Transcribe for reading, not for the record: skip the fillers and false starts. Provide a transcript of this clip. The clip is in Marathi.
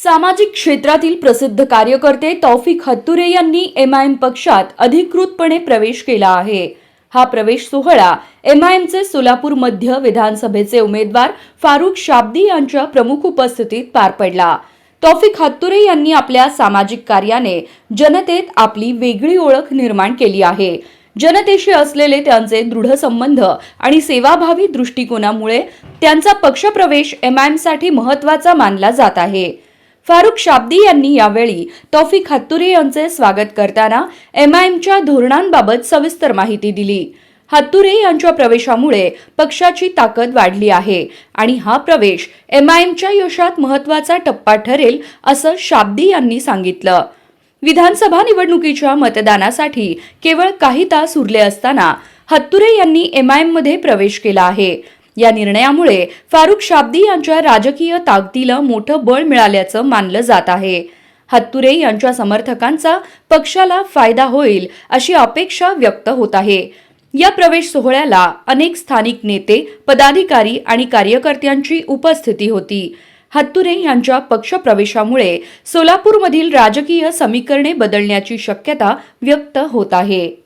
सामाजिक क्षेत्रातील प्रसिद्ध कार्यकर्ते तौफिक हत्तुरे यांनी एमआयएम पक्षात अधिकृतपणे प्रवेश केला आहे। हा प्रवेश सोहळा एमआयएमचे सोलापूर मध्य विधानसभेचे उमेदवार फारुख शाब्दी यांच्या प्रमुख उपस्थितीत पार पडला। तौफिक हत्तुरे यांनी आपल्या सामाजिक कार्याने जनतेत आपली वेगळी ओळख निर्माण केली आहे। जनतेशी असलेले त्यांचे दृढ संबंध आणि सेवाभावी दृष्टिकोनामुळे त्यांचा पक्षप्रवेश एमआयएमसाठी महत्त्वाचा मानला जात आहे। फारुख शाब्दी यांनी यावेळी तौफिक हत्तुरे यांचे स्वागत करताना एमआयएमच्या धोरणांबाबत सविस्तर माहिती दिली। हत्तुरे यांच्या प्रवेशामुळे पक्षाची ताकद वाढली आहे आणि हा प्रवेश एमआयएमच्या यशात महत्त्वाचा टप्पा ठरेल असं शाब्दी यांनी सांगितलं। विधानसभा निवडणुकीच्या मतदानासाठी केवळ काही तास उरले असताना हत्तुरे यांनी एमआयएममध्ये प्रवेश केला आहे। या निर्णयामुळे फारुख शाब्दी यांच्या राजकीय ताकदीला मोठं बळ मिळाल्याचं मानलं जात आहे। हत्तुरे यांच्या समर्थकांचा पक्षाला फायदा होईल अशी अपेक्षा व्यक्त होत आहे। या प्रवेश सोहळ्याला अनेक स्थानिक नेते, पदाधिकारी आणि कार्यकर्त्यांची उपस्थिती होती। हत्तुरे यांच्या पक्षप्रवेशामुळे सोलापूरमधील राजकीय समीकरणे बदलण्याची शक्यता व्यक्त होत आहे।